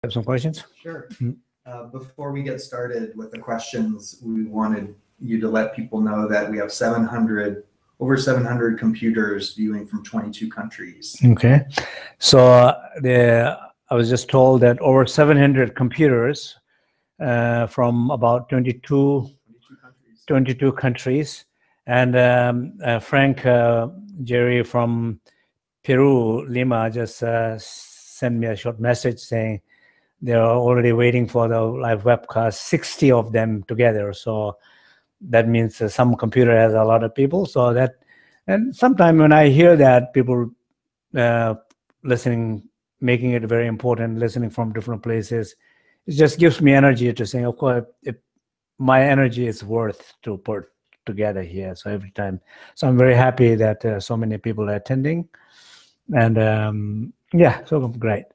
Have some questions? Sure. Before we get started with the questions, we wanted you to let people know that we have over 700 computers viewing from 22 countries. Okay. So I was just told that over 700 computers from about 22 countries. And Frank Jerry from Peru, Lima, just sent me a short message saying they're already waiting for the live webcast, 60 of them together. So that means some computer has a lot of people. So that, and sometimes when I hear that, people listening, making it very important, listening from different places, it just gives me energy to say, of course, my energy is worth to put together here. So every time, so I'm very happy that so many people are attending, and yeah, so great.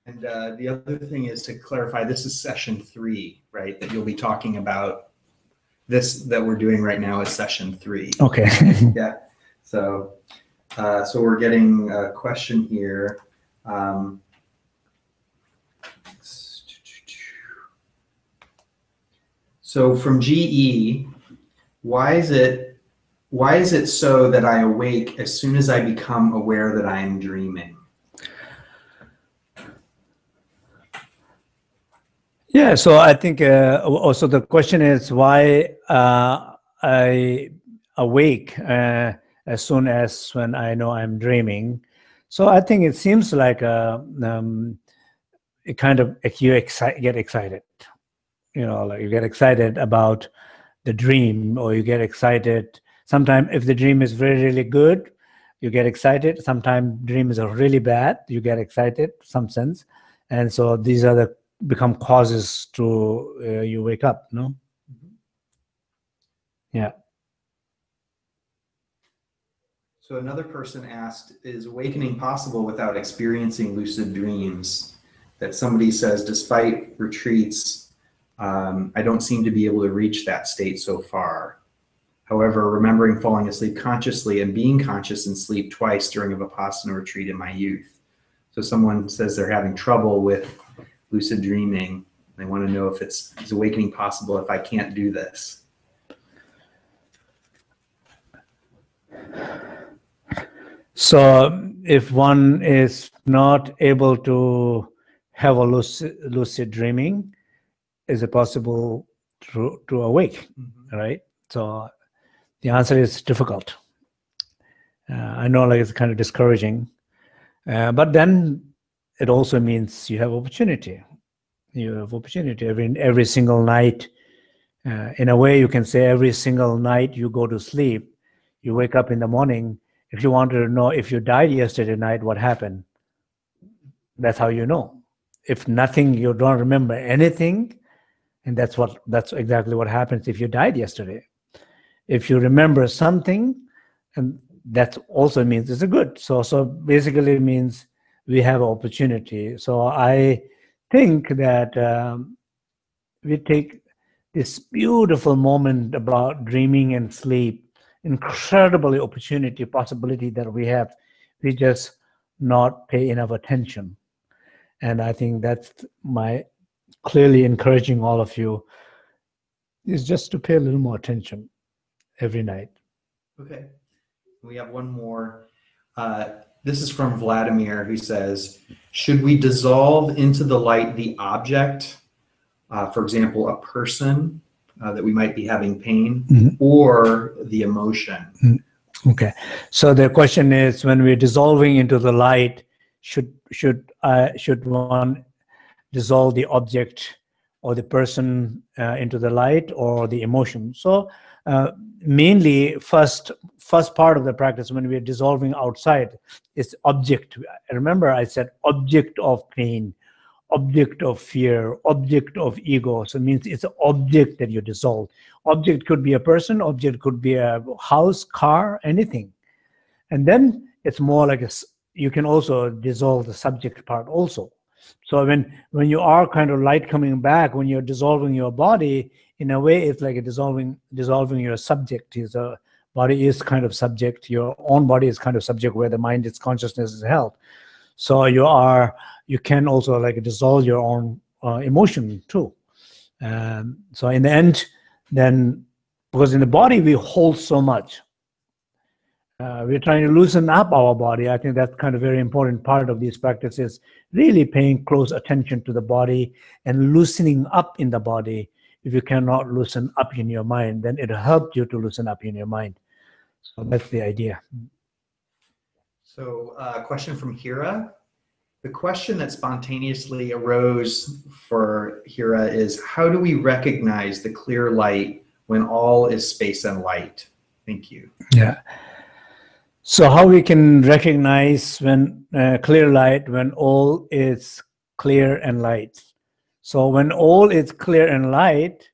And the other thing is to clarify, this is session 3, right? That you'll be talking about. This that we're doing right now is session 3. Okay. Yeah. So we're getting a question here. So from GE, why is it so that I awake as soon as I become aware that I am dreaming? Yeah, so I think also the question is why I awake as soon as when I know I'm dreaming. So I think it seems like it kind of get excited, you know, like you get excited about the dream, or you get excited. Sometimes if the dream is really, really good, you get excited. Sometimes dreams are really bad, you get excited, some sense. And so these are the become causes to you wake up, no? Mm-hmm. Yeah. So another person asked, is awakening possible without experiencing lucid dreams? That somebody says, despite retreats, I don't seem to be able to reach that state so far. However, remembering falling asleep consciously and being conscious in sleep twice during a Vipassana retreat in my youth. So someone says they're having trouble with lucid dreaming. They want to know if is awakening possible if I can't do this. So if one is not able to have a lucid dreaming, is it possible to awake, right? So the answer is difficult. I know, like, it's kind of discouraging, but then it also means you have opportunity. You have opportunity every single night. In a way, you can say every single night you go to sleep, you wake up in the morning. If you wanted to know if you died yesterday night, what happened? That's how you know. If nothing, you don't remember anything, and that's exactly what happens if you died yesterday. If you remember something, and that also means it's a good. So basically it means we have opportunity. So I think that we take this beautiful moment about dreaming and sleep, incredibly opportunity, possibility that we have. We just not pay enough attention. And I think that's my clearly encouraging all of you is just to pay a little more attention every night. Okay. We have one more. This is from Vladimir, who says, should we dissolve into the light the object, for example, a person that we might be having pain, or the emotion? Okay. So the question is, when we're dissolving into the light, should one dissolve the object or the person into the light, or the emotion? So mainly first part of the practice, when we're dissolving outside, is object. Remember I said object of pain, object of fear, object of ego. So it means it's an object that you dissolve. Object could be a person, object could be a house, car, anything. And then it's more like you can also dissolve the subject part also. So when you are kind of light coming back, when you're dissolving your body, in a way it's like a dissolving your subject. The body is kind of subject, your own body is kind of subject, where the mind, its consciousness is held. So you can also like dissolve your own emotion too. So in the end, then, because in the body we hold so much, we're trying to loosen up our body. I think that's kind of very important part of these practices, really paying close attention to the body and loosening up in the body. If you cannot loosen up in your mind, then it'll help you to loosen up in your mind. So that's the idea. So a question from Hira. The question that spontaneously arose for Hira is, how do we recognize the clear light when all is space and light? Thank you. Yeah. So how we can recognize when clear light, when all is clear and light. So when all is clear and light,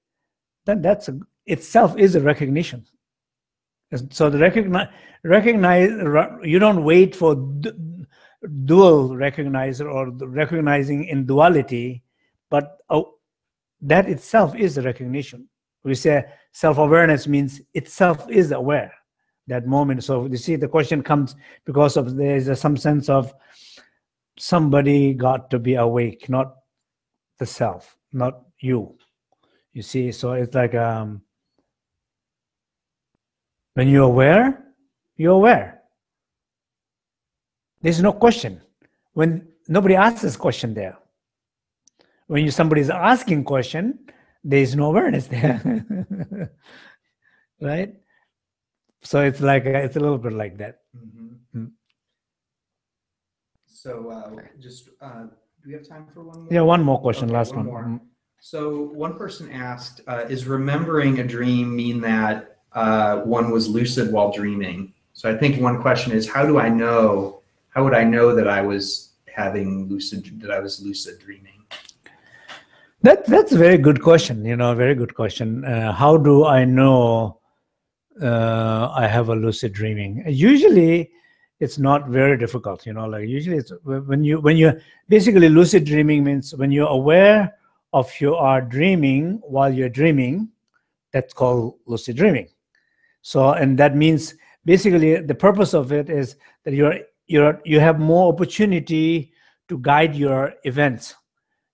then that's itself is a recognition. So the recognize, you don't wait for dual recognizer or the recognizing in duality, but that itself is a recognition. We say self-awareness means itself is aware that moment. So you see, the question comes because of there's some sense of somebody got to be awake, not the self, not you. You see, so it's like when you're aware, you're aware. There's no question. When nobody asks this question there. When somebody's asking question, there's no awareness there. Right? So it's like it's a little bit like that. Mm-hmm. So just do we have time for one more? Yeah, one more question. Okay, last one one. more. So one person asked, is remembering a dream mean that one was lucid while dreaming? So I think one question is, how would I know that I was lucid dreaming? That's a very good question. Very good question. How do I know I have a lucid dreaming? Usually, it's not very difficult. Like usually, it's when you basically lucid dreaming means when you're aware of you are dreaming while you're dreaming. That's called lucid dreaming. So, and that means basically the purpose of it is that you have more opportunity to guide your events.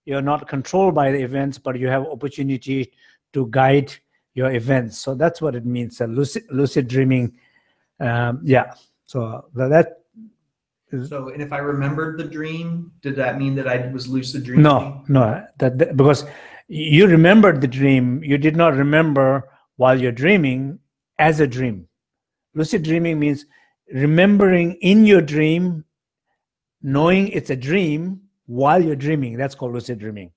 You're not controlled by the events, but you have opportunity to guide your events. So that's what it means, lucid dreaming. Yeah. So that. So, and if I remembered the dream, did that mean that I was lucid dreaming? No. That because you remembered the dream, you did not remember while you're dreaming as a dream. Lucid dreaming means remembering in your dream, knowing it's a dream while you're dreaming. That's called lucid dreaming.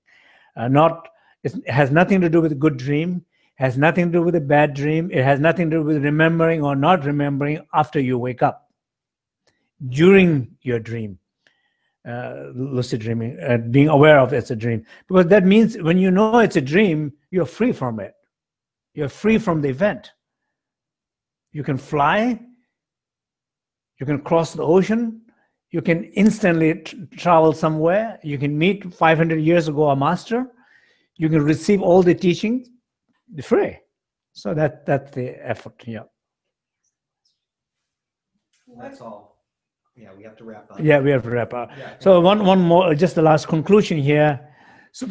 It has nothing to do with a good dream, has nothing to do with a bad dream. It has nothing to do with remembering or not remembering after you wake up. During your dream, lucid dreaming, being aware of it's a dream. Because that means when you know it's a dream, you're free from it. You're free from the event. You can fly, you can cross the ocean, you can instantly travel somewhere, you can meet 500 years ago a master, you can receive all the teachings, free. So that's the effort, yeah. That's all. Yeah, we have to wrap up. Yeah, we have to wrap up. Yeah, so one more, just the last conclusion here. So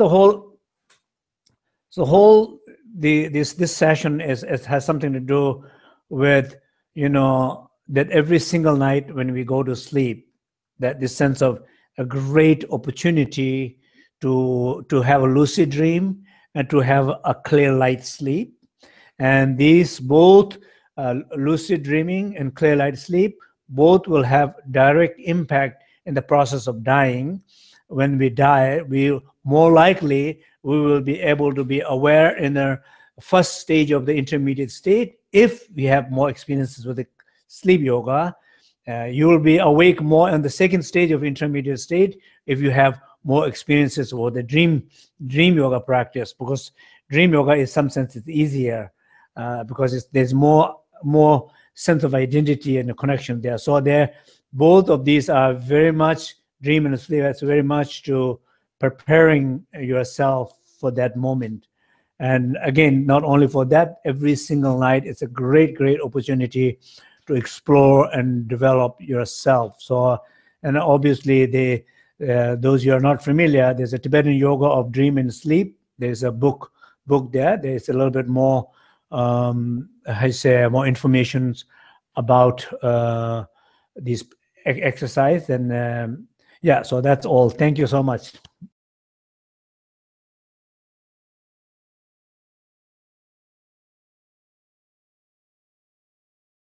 this session has something to do with, that every single night when we go to sleep, that this sense of a great opportunity to have a lucid dream and to have a clear light sleep. And these both, lucid dreaming and clear light sleep, both will have direct impact in the process of dying. When we die, more likely we will be able to be aware in the first stage of the intermediate state. If we have more experiences with the sleep yoga, you will be awake more in the second stage of intermediate state if you have more experiences with the dream yoga practice, because dream yoga is some sense it's easier because there's more sense of identity and a connection there. So both of these are very much, dream and sleep, that's very much to preparing yourself for that moment. And again, not only for that, every single night, it's a great opportunity to explore and develop yourself. So And obviously, those who are not familiar, there's a Tibetan yoga of dream and sleep. There's a book there. There's a little bit more, I say, more information about these exercise. And yeah, so that's all. Thank you so much.